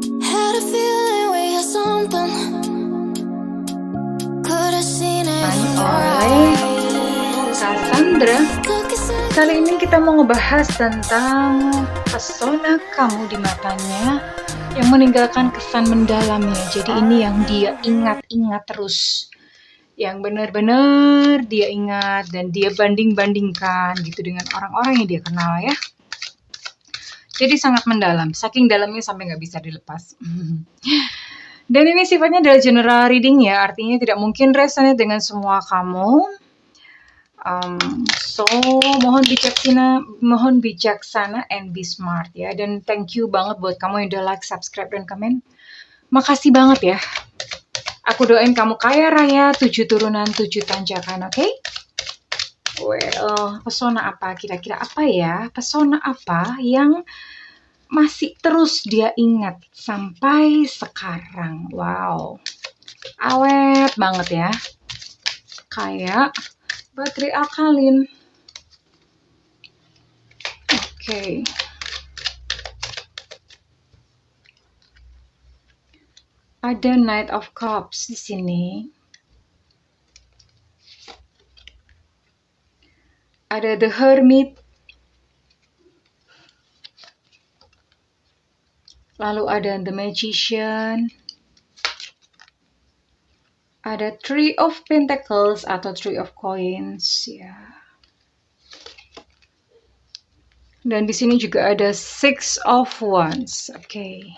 Had a feeling we had something. Could have seen it from your Oleh eyes. Cassandra. Look at it. Kali ini kita mau ngebahas tentang pesona kamu di matanya yang meninggalkan kesan mendalamnya. Jadi ini yang dia ingat-ingat terus. Yang benar-benar dia ingat dan dia banding-bandingkan gitu dengan orang-orang yang dia kenal ya. Jadi sangat mendalam, saking dalamnya sampai nggak bisa dilepas. Dan ini sifatnya adalah general reading ya, artinya tidak mungkin resonate dengan semua kamu. So mohon bijaksana and be smart ya. Dan thank you banget buat kamu yang udah like, subscribe, dan komen. Makasih banget ya. Aku doain kamu kaya raya, 7 turunan, 7 tanjakan, oke? Well, pesona apa? Kira-kira apa ya? Pesona apa yang masih terus dia ingat sampai sekarang? Wow, awet banget ya. Kayak baterai alkalin. Oke. Ada Knight of Cups di sini. Ada The Hermit. Lalu ada The Magician. Ada Three of Pentacles atau Three of Coins ya. Dan di sini juga ada Six of Wands. Oke.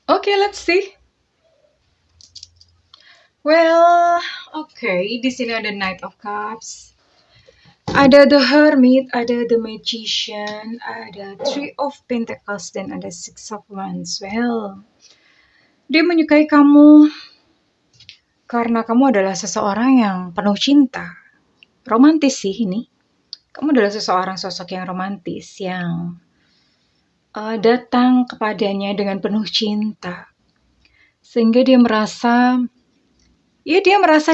Oke, let's see. Well, oke, di sini ada Knight of Cups. Ada The Hermit, ada The Magician, ada Three of Pentacles, dan ada Six of Wands. Well, dia menyukai kamu karena kamu adalah seseorang yang penuh cinta. Romantis sih ini. Kamu adalah seseorang sosok yang romantis, yang datang kepadanya dengan penuh cinta. Sehingga dia merasa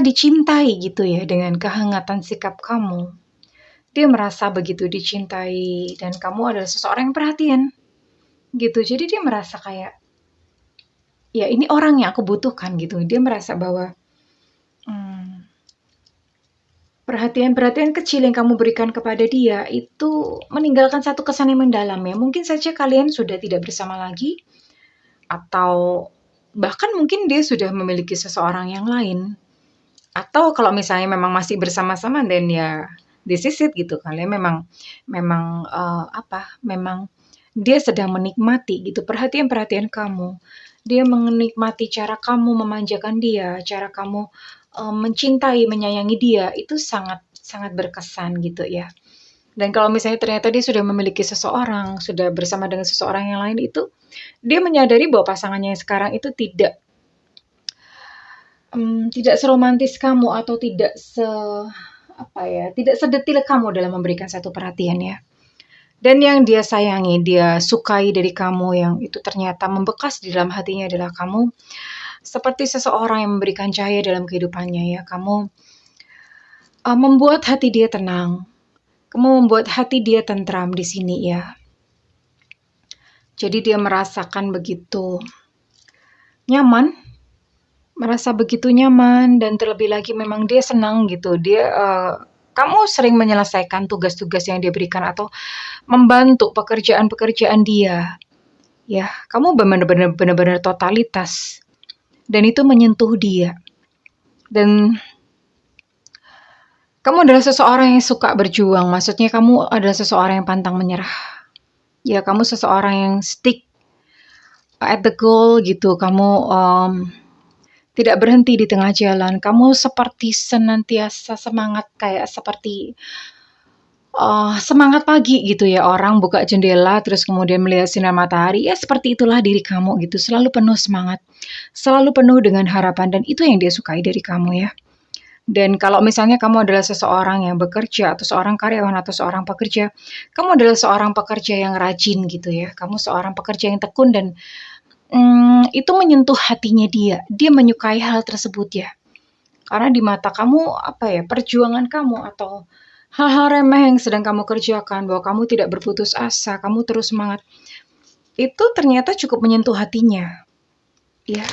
dicintai gitu ya, dengan kehangatan sikap kamu. Dia merasa begitu dicintai dan kamu adalah seseorang yang perhatian gitu. Jadi dia merasa kayak ya ini orang yang aku butuhkan gitu. Dia merasa bahwa perhatian-perhatian kecil yang kamu berikan kepada dia itu meninggalkan satu kesan yang mendalam ya. Mungkin saja kalian sudah tidak bersama lagi, atau bahkan mungkin dia sudah memiliki seseorang yang lain. Atau kalau misalnya memang masih bersama-sama, dan ya this is it gitu. Kalian memang dia sedang menikmati gitu perhatian-perhatian kamu. Dia menikmati cara kamu memanjakan dia, cara kamu mencintai, menyayangi dia. Itu sangat sangat berkesan gitu ya. Dan kalau misalnya ternyata dia sudah memiliki seseorang, sudah bersama dengan seseorang yang lain, itu dia menyadari bahwa pasangannya yang sekarang itu tidak seromantis kamu, atau tidak sedetil kamu dalam memberikan satu perhatian ya. Dan yang dia sayangi, dia sukai dari kamu, yang itu ternyata membekas di dalam hatinya adalah kamu seperti seseorang yang memberikan cahaya dalam kehidupannya ya. Kamu membuat hati dia tenang. Kamu membuat hati dia tentram di sini ya. Jadi dia merasakan begitu nyaman, dan terlebih lagi memang dia senang gitu. Kamu sering menyelesaikan tugas-tugas yang dia berikan atau membantu pekerjaan-pekerjaan dia. Ya, kamu benar-benar totalitas. Dan itu menyentuh dia. Dan kamu adalah seseorang yang suka berjuang. Maksudnya kamu adalah seseorang yang pantang menyerah. Ya, kamu seseorang yang stick at the goal gitu. Kamu tidak berhenti di tengah jalan. Kamu seperti senantiasa semangat, kayak seperti semangat pagi gitu ya. Orang buka jendela terus kemudian melihat sinar matahari. Ya seperti itulah diri kamu gitu. Selalu penuh semangat. Selalu penuh dengan harapan. Dan itu yang dia sukai dari kamu ya. Dan kalau misalnya kamu adalah seseorang yang bekerja, atau seorang karyawan, atau seorang pekerja, kamu adalah seorang pekerja yang rajin gitu ya. Kamu seorang pekerja yang tekun, dan itu menyentuh hatinya dia. Dia menyukai hal tersebut ya. Karena di mata kamu perjuangan kamu atau hal-hal remeh yang sedang kamu kerjakan, bahwa kamu tidak berputus asa, kamu terus semangat, itu ternyata cukup menyentuh hatinya. Ya,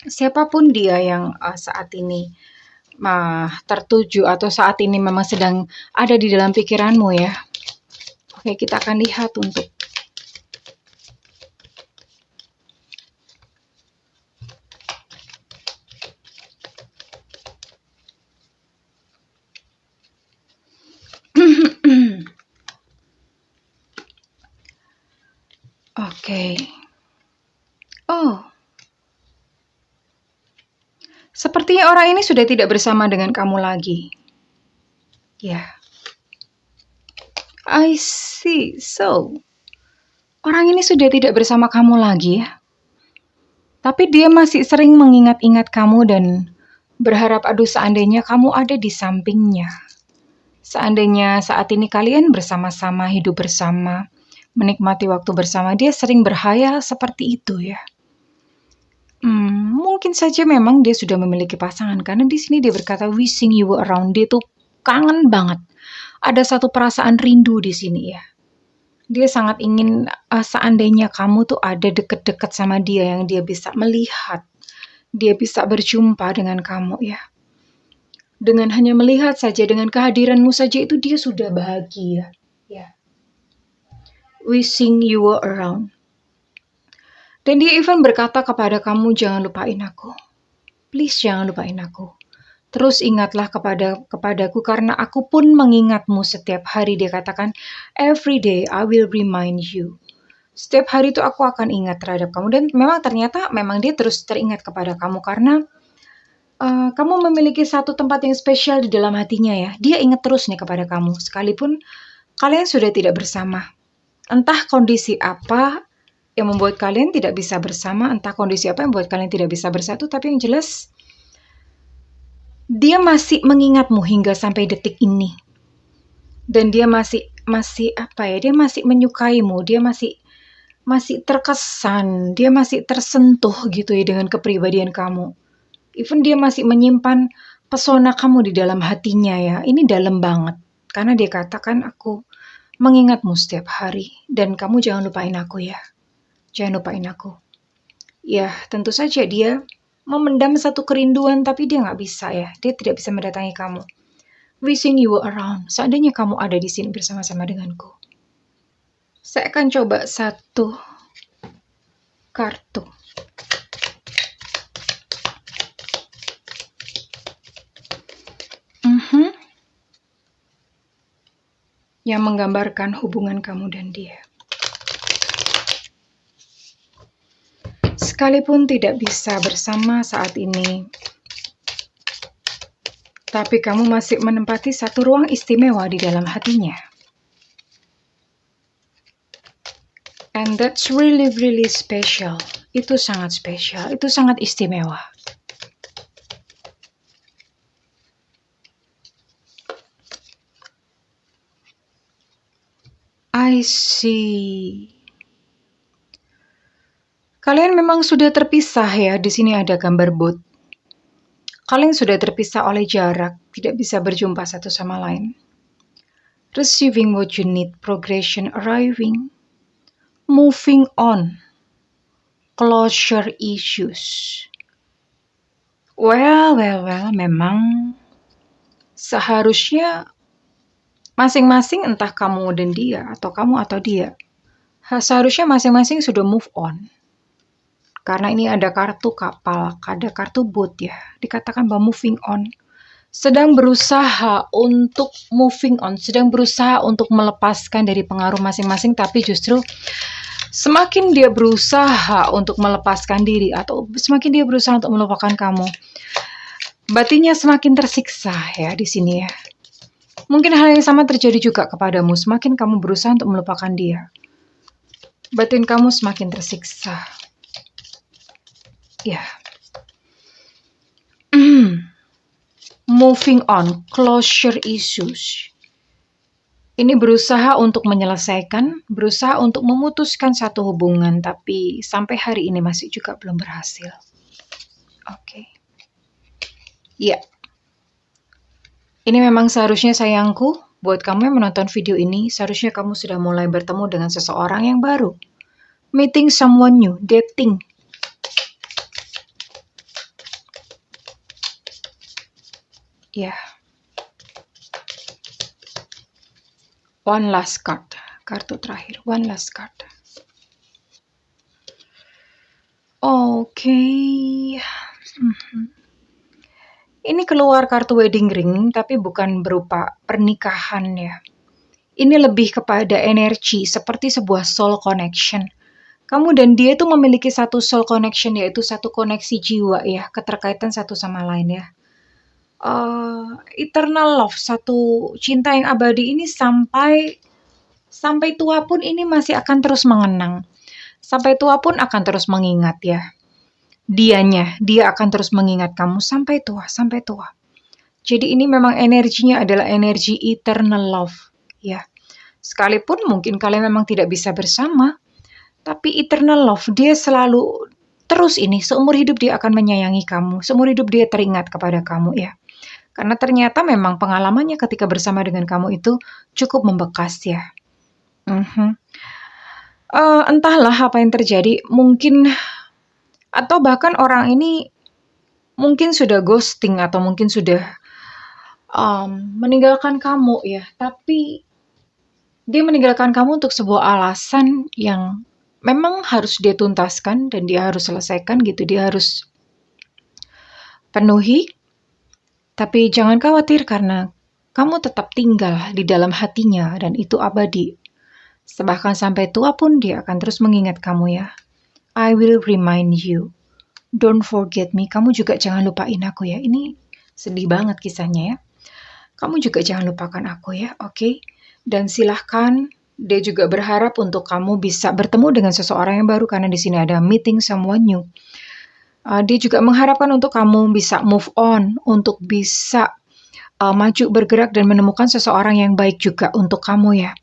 siapapun dia yang saat ini tertuju atau saat ini memang sedang ada di dalam pikiranmu ya. Oke, kita akan lihat untuk Oke. Oh, sepertinya orang ini sudah tidak bersama dengan kamu lagi. Ya, I see. So, orang ini sudah tidak bersama kamu lagi ya. Tapi dia masih sering mengingat-ingat kamu dan berharap aduh seandainya kamu ada di sampingnya. Seandainya saat ini kalian bersama-sama, hidup bersama, menikmati waktu bersama, dia sering berhayal seperti itu ya. Mungkin saja memang dia sudah memiliki pasangan karena di sini dia berkata wishing you were around. Dia tuh kangen banget. Ada satu perasaan rindu di sini ya. Dia sangat ingin seandainya kamu tuh ada deket-deket sama dia yang dia bisa melihat. Dia bisa berjumpa dengan kamu ya. Dengan hanya melihat saja, dengan kehadiranmu saja itu dia sudah bahagia. Ya. Wishing you were around. Dan dia even berkata kepada kamu, jangan lupain aku. Please jangan lupain aku. Terus ingatlah kepadaku karena aku pun mengingatmu setiap hari. Dia katakan, every day I will remind you. Setiap hari itu aku akan ingat terhadap kamu. Dan memang ternyata memang dia terus teringat kepada kamu karena kamu memiliki satu tempat yang spesial di dalam hatinya ya. Dia ingat terus nih kepada kamu. Sekalipun kalian sudah tidak bersama. Entah kondisi apa yang membuat kalian tidak bisa bersama. Entah kondisi apa yang membuat kalian tidak bisa bersatu. Tapi yang jelas dia masih mengingatmu hingga sampai detik ini. Dan dia masih apa ya? Dia masih menyukaimu, dia masih terkesan, dia masih tersentuh gitu ya dengan kepribadian kamu. Even dia masih menyimpan pesona kamu di dalam hatinya ya. Ini dalam banget. Karena dia katakan aku mengingatmu setiap hari dan kamu jangan lupain aku ya. Jangan lupain aku. Ya, tentu saja dia memendam satu kerinduan tapi dia nggak bisa ya. Dia tidak bisa mendatangi kamu. Wishing you were around. Seandainya kamu ada di sini bersama-sama denganku. Saya akan coba satu kartu. Yang menggambarkan hubungan kamu dan dia. Sekalipun tidak bisa bersama saat ini, tapi kamu masih menempati satu ruang istimewa di dalam hatinya. And that's really, really special. Itu sangat spesial, itu sangat istimewa. I see. Kalian memang sudah terpisah ya, di sini ada gambar boat. Kalian sudah terpisah oleh jarak, tidak bisa berjumpa satu sama lain. Receiving what you need, progression arriving. Moving on, closure issues. Well, memang seharusnya masing-masing entah kamu dan dia, atau kamu atau dia, seharusnya masing-masing sudah move on. Karena ini ada kartu kapal, ada kartu boat ya. Dikatakan bahwa moving on. Sedang berusaha untuk moving on. Sedang berusaha untuk melepaskan dari pengaruh masing-masing. Tapi justru semakin dia berusaha untuk melepaskan diri. Atau semakin dia berusaha untuk melupakan kamu. Batinnya semakin tersiksa ya di sini ya. Mungkin hal yang sama terjadi juga kepadamu. Semakin kamu berusaha untuk melupakan dia. Batin kamu semakin tersiksa. Ya. Moving on, closure issues. Ini berusaha untuk menyelesaikan, berusaha untuk memutuskan satu hubungan, tapi sampai hari ini masih juga belum berhasil. Oke. Ya. Ini memang seharusnya sayangku, buat kamu yang menonton video ini, seharusnya kamu sudah mulai bertemu dengan seseorang yang baru. Meeting someone new, dating. Ya. One last card. Kartu terakhir. One last card. Oke. Ini keluar kartu wedding ring, tapi bukan berupa pernikahan ya. Ini lebih kepada energi, seperti sebuah soul connection. Kamu dan dia itu memiliki satu soul connection, yaitu satu koneksi jiwa ya, keterkaitan satu sama lain ya. Eternal love, satu cinta yang abadi ini sampai tua pun ini masih akan terus mengenang. Sampai tua pun akan terus mengingat ya. Dia akan terus mengingat kamu sampai tua. Jadi ini memang energinya adalah energi eternal love ya. Sekalipun mungkin kalian memang tidak bisa bersama, tapi eternal love, dia selalu terus ini, seumur hidup dia akan menyayangi kamu, seumur hidup dia teringat kepada kamu ya. Karena ternyata memang pengalamannya ketika bersama dengan kamu itu cukup membekas ya. Entahlah apa yang terjadi, mungkin atau bahkan orang ini mungkin sudah ghosting atau mungkin sudah meninggalkan kamu ya. Tapi dia meninggalkan kamu untuk sebuah alasan yang memang harus dia tuntaskan dan dia harus selesaikan gitu. Dia harus penuhi. Tapi jangan khawatir karena kamu tetap tinggal di dalam hatinya dan itu abadi. Bahkan sampai tua pun dia akan terus mengingat kamu ya. I will remind you. Don't forget me. Kamu juga jangan lupain aku ya. Ini sedih banget kisahnya ya. Kamu juga jangan lupakan aku ya, oke? Dan silahkan, dia juga berharap untuk kamu bisa bertemu dengan seseorang yang baru karena di sini ada meeting someone new. Dia juga mengharapkan untuk kamu bisa move on, untuk bisa maju bergerak dan menemukan seseorang yang baik juga untuk kamu ya.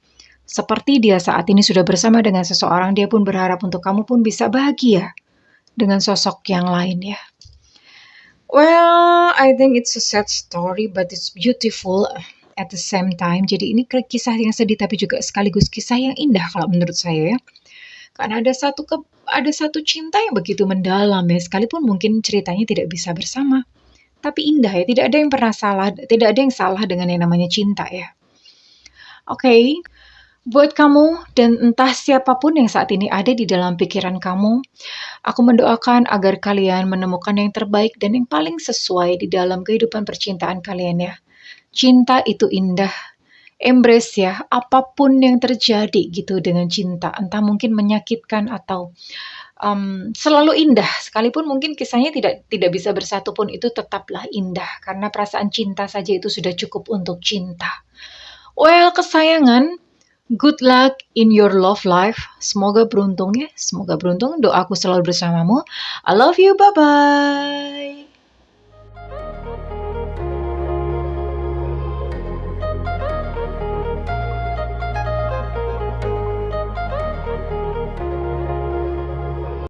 Seperti dia saat ini sudah bersama dengan seseorang, dia pun berharap untuk kamu pun bisa bahagia dengan sosok yang lain ya. Well, I think it's a sad story, but it's beautiful at the same time. Jadi ini kisah yang sedih, tapi juga sekaligus kisah yang indah kalau menurut saya ya. Karena ada satu cinta yang begitu mendalam ya, sekalipun mungkin ceritanya tidak bisa bersama. Tapi indah ya, tidak ada yang salah dengan yang namanya cinta ya. Oke. Buat kamu dan entah siapapun yang saat ini ada di dalam pikiran kamu, aku mendoakan agar kalian menemukan yang terbaik dan yang paling sesuai di dalam kehidupan percintaan kalian ya. Cinta itu indah. Embrace ya, apapun yang terjadi gitu dengan cinta. Entah mungkin menyakitkan atau selalu indah. Sekalipun mungkin kisahnya tidak bisa bersatu pun itu tetaplah indah. Karena perasaan cinta saja itu sudah cukup untuk cinta. Well, kesayangan. Good luck in your love life. Semoga beruntung ya. Semoga beruntung. Doaku selalu bersamamu. I love you. Bye-bye.